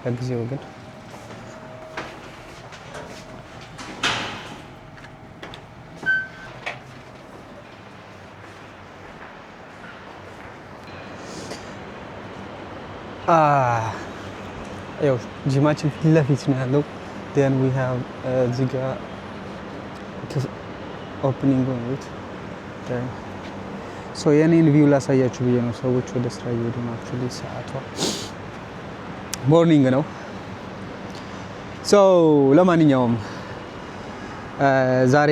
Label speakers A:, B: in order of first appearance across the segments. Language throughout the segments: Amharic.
A: ለጊዜው ግን ያው ጂማችን ፊት ለፊት ነው ያለው። then we have እዚህ ጋር ኦፕኒንግ ነው it so የኔን ቪው ላሳያችሁ ብዬ ነው። ሰዎች ወደ ስራ እየሄዱ ነው። actually ሰዓቷ ሞርኒንግ ነው። so ለማንኛውም ዛሬ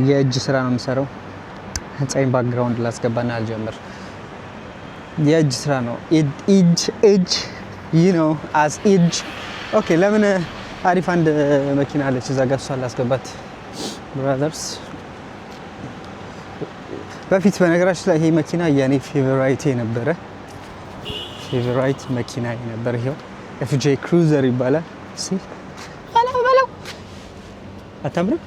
A: የእጅ ስራ ነው የምሰራው። ህንጻዬን ባክግራውንድ ላስገባና አልጀምር። የእጅ ስራ ነው። እጅ you know as እጅ ኦኬ። ለምን አሪፍ አንድ መኪና አለች እዛ ጋር እሷን ላስገባት ብራዘርስ። በፊት በነገራችን ላይ ይሄ መኪና የኔ ፌቨራይት ነበረ። ፌቨራይት መኪና ነበር። ይሄው FJ ክሩዘር ይባላል። እሺ ባላው አታምርም?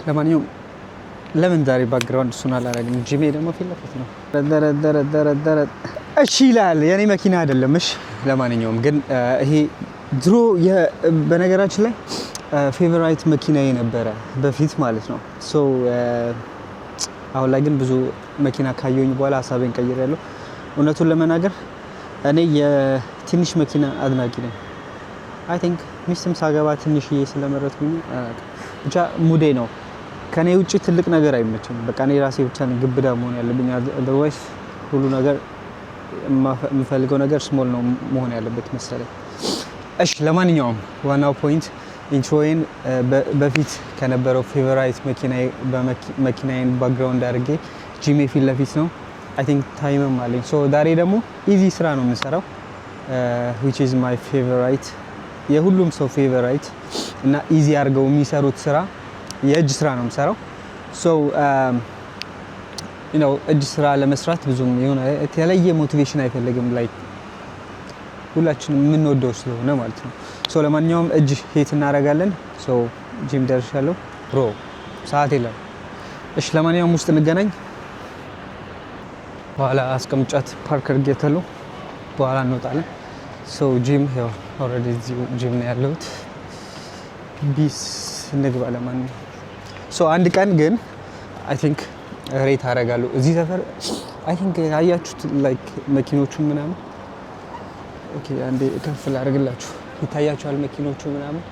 A: ለማንኛውም ለምን ዛሬ ባክግራውንድ እሱን አላደርግም። ጂሜ ደግሞ ፊት ለፊት ነው። ደረ እሺ ይላል። የኔ መኪና አይደለም። እሺ ለማንኛውም ግን ይሄ ድሮ በነገራችን ላይ ፌቨራይት መኪናዬ ነበረ በፊት ማለት ነው። ሶ አሁን ላይ ግን ብዙ መኪና ካየሁኝ በኋላ ሀሳቤን ቀይሬያለሁ። እውነቱን ለመናገር እኔ የትንሽ መኪና አድናቂ ነኝ። አይ ቲንክ ሚስትም ሳገባ ትንሽዬ ስለመረጥኩኝ ብቻ ሙዴ ነው። ከኔ ውጪ ትልቅ ነገር አይመችም። በቃ እኔ ራሴ ብቻ ነኝ ግብዳ መሆን ያለብኝ። otherwise ሁሉ ነገር የምፈልገው ነገር ስሞል ነው መሆን ያለበት መሰለኝ። እሺ ለማንኛውም ዋናው ፖይንት ኢንትሮዬን በፊት ከነበረው ፌቨራይት መኪናዬን ባክግራውንድ አድርጌ ጂሜ ፊት ለፊት ነው። አይ ቲንክ ታይምም አለኝ። ሶ ዛሬ ደግሞ ኢዚ ስራ ነው የምንሰራው which is my favorite የሁሉም ሰው ፌቨራይት እና ኢዚ አድርገው የሚሰሩት ስራ የእጅ ስራ ነው የምሰራው። ሶ you know እጅ ስራ ለመስራት ብዙም የሆነ የተለየ ሞቲቬሽን አይፈልግም። ላይክ ሁላችንም የምንወደው ስለሆነ ማለት ነው። ሶ ለማንኛውም እጅ ሄት እናደርጋለን። ሶ ጂም ደርሻለሁ ብሮ ሰዓት የለም። እሺ ለማንኛውም ውስጥ እንገናኝ። በኋላ አስቀምጫት ፓርክ አድርጌታለሁ። በኋላ እንወጣለን። ሶ ጂም ያው ኦልሬዲ እዚህ ጂም ነው ያለሁት። ቢስ እንግባ ለማንኛውም ሶ አንድ ቀን ግን አይ ቲንክ ሬት አደርጋለሁ እዚህ ሰፈር። አይ ቲንክ አያችሁት ላይክ መኪኖቹ ምናምን። ኦኬ አንዴ ከፍ ላድርግላችሁ። ይታያችኋል መኪኖቹ ምናምን።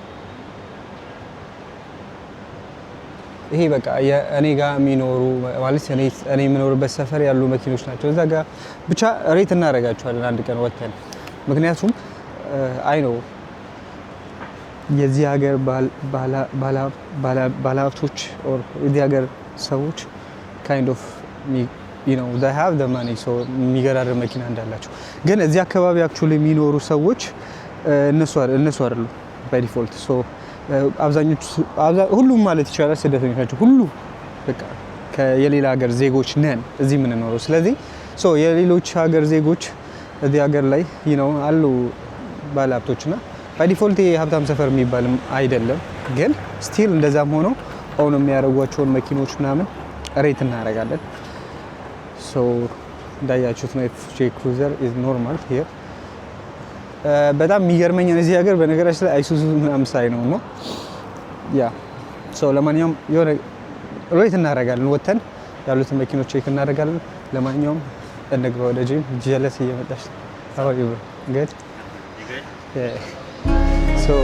A: ይሄ በቃ እኔ ጋር የሚኖሩ ማለት እኔ የምኖርበት ሰፈር ያሉ መኪኖች ናቸው። እዛ ጋር ብቻ ሬት እናደርጋቸዋለን አንድ ቀን ወጥተን። ምክንያቱም አይ ነው የዚህ ሀገር ባለሀብቶች ኦር የዚህ ሀገር ሰዎች kind of you know they have the money so የሚገራርም መኪና እንዳላቸው። ግን እዚህ አካባቢ actually የሚኖሩ ሰዎች እነሱ አይደሉም by default። so አብዛኞቹ ሁሉም ማለት ይቻላል ስደተኞች ናቸው። ሁሉ በቃ የሌላ ሀገር ዜጎች ነን እዚህ የምንኖረው። ስለዚህ so የሌሎች ሀገር ዜጎች እዚህ ሀገር ላይ you know አሉ ባለሀብቶችና by default የሀብታም ሰፈር የሚባልም አይደለም። ግን ስቲል እንደዛም ሆኖ አሁን የሚያደርጓቸውን መኪኖች ምናምን ሬት እናደርጋለን። ሶ እንዳያችሁት ነው FJ ክሩዘር is normal here። በጣም የሚገርመኝ እዚህ ሀገር በነገራችን ላይ አይሱዙ ምናምን ሳይ ነው እና ያ ሶ ለማንኛውም የሆነ ሬት እናደርጋለን። ወተን ያሉትን መኪኖች ቼክ እናደርጋለን። ለማንኛውም እንግባ ወደ ጂም። ጀለስ እየመጣች ነው። how are you bro? good yeah so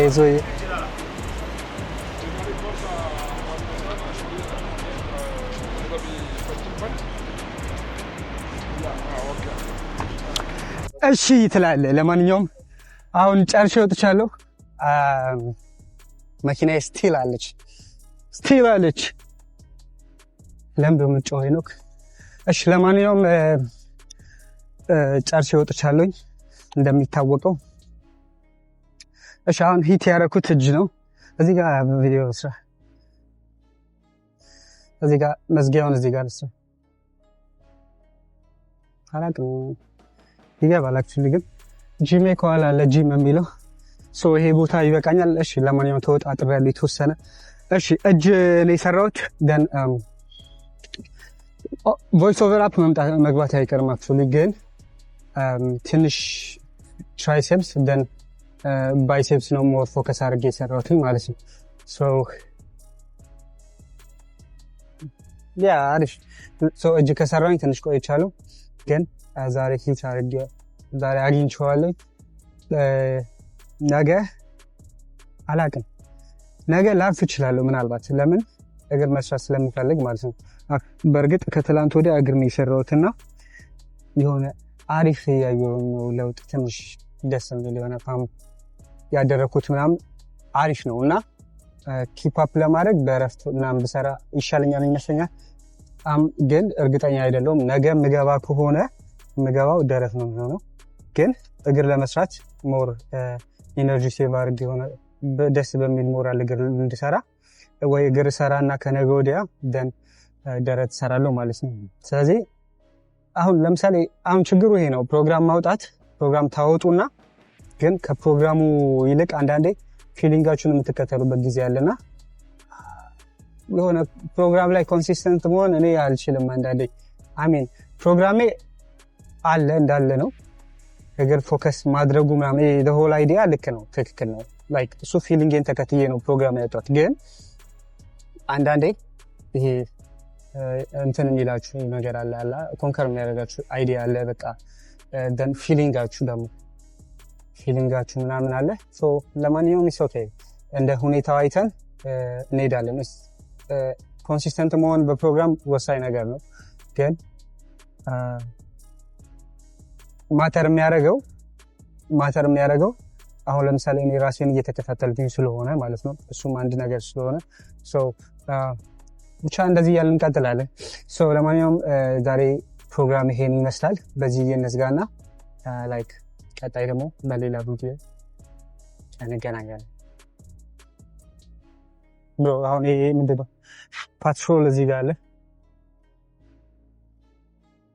A: ዞዬ እሺ ትላለህ። ለማንኛውም አሁን ጨርሼ ወጥቻለሁ። መኪናዬ ስቲል አለች። ለምን በመጫወት ነው? እሺ ለማንኛውም ጨርሼ ወጥቻለሁ እንደሚታወቀው። እሺ አሁን ሂት ያደረኩት እጅ ነው። እዚህ ጋር ቪዲዮ ስራ፣ እዚህ ጋር መዝጊያውን እዚህ ጋር ልስራ አላውቅም ይገባላችሁ። ግን ጂሜ ከኋላ አለ ጂም የሚለው ሶ ይሄ ቦታ ይበቃኛል። እሺ ለማንኛውም ተወጣጥሬያለሁ የተወሰነ። እሺ እጅ ነው የሰራሁት። ደን ቮይስ ኦቨር አፕ መግባት አይቀርም አክቹሊ። ግን ትንሽ ትራይሴፕስ ደን ባይሴፕስ ነው ሞር ፎከስ አድርጌ የሰራሁት ማለት ነው። ሶ ያ አሪፍ። ሶ እጅ ከሰራሁኝ ትንሽ ቆይቻለሁ። ግን ዛሬ ሂት አድርጌ ዛሬ አግኝቼዋለሁ። ነገ አላውቅም፣ ነገ ላርፍ እችላለሁ ምናልባት። ለምን እግር መስራት ስለምፈልግ ማለት ነው። በእርግጥ ከትላንት ወዲያ እግር ነው የሰራሁትና የሆነ አሪፍ ያየው ለውጥ ትንሽ ደስ የሚል የሆነ ፓም ያደረኩት ምናምን አሪፍ ነው እና ኪፕ አፕ ለማድረግ በእረፍት ምናምን ብሰራ ይሻለኛል ይመስለኛል። ግን እርግጠኛ አይደለሁም። ነገ ምገባ ከሆነ ምገባው ደረት ነው የሚሆነው። ግን እግር ለመስራት ሞር ኢነርጂ ሴቭ አድርግ የሆነ ደስ በሚል ሞራል እግር እንድሰራ ወይ እግር ሰራና ከነገ ወዲያ ደን ደረት ሰራለሁ ማለት ነው። ስለዚህ አሁን ለምሳሌ አሁን ችግሩ ይሄ ነው። ፕሮግራም ማውጣት ፕሮግራም ታወጡና ግን ከፕሮግራሙ ይልቅ አንዳንዴ ፊሊንጋችሁን የምትከተሉበት ጊዜ አለና የሆነ ፕሮግራም ላይ ኮንሲስተንት መሆን እኔ አልችልም። አንዳንዴ አሜን ፕሮግራሜ አለ እንዳለ ነው። እግር ፎከስ ማድረጉ ምናምን the whole idea ልክ ነው፣ ትክክል ነው። ላይክ እሱ ፊሊንግን ተከትዬ ነው ፕሮግራም ያወጣሁት። ግን አንዳንዴ ይሄ እንትን የሚላችሁ ነገር አለ ኮንከር የሚያደርጋችሁ አይዲያ አለ። በቃ ደን ፊሊንጋችሁ ምናምን አለ። ሶ ለማንኛውም ኢትስ ኦኬ፣ እንደ ሁኔታው አይተን እንሄዳለን። ኮንሲስተንት መሆን በፕሮግራም ወሳኝ ነገር ነው። ግን ማተር የሚያደርገው አሁን ለምሳሌ እኔ ራሴን እየተከታተልኩኝ ስለሆነ ማለት ነው። እሱም አንድ ነገር ስለሆነ ብቻ እንደዚህ እያልን እንቀጥላለን። ለማንኛውም ዛሬ ፕሮግራም ይሄን ይመስላል። በዚህ እንዝጋና ላይክ ቀጣይ ደግሞ በሌላ ቪዲዮ እንገናኛለን። ብሮ አሁን ይሄ ምንድን ነው? ፓትሮል እዚህ ጋር አለ።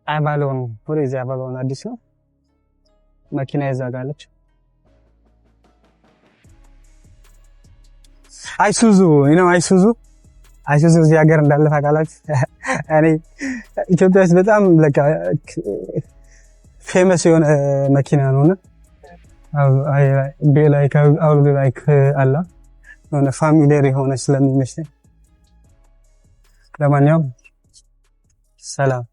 A: አቫሎን ወደዚህ አቫሎን አዲስ ነው መኪና ይዛጋለች። አይሱዙ እዚህ ሀገር እንዳለ ታውቃላችሁ። እኔ ኢትዮጵያ ውስጥ በጣም ለካ ፌመስ የሆነ መኪና ነውና ላይክ አላ የሆነ ፋሚሊየር የሆነ ስለሚመስለኝ። ለማንኛውም ሰላም።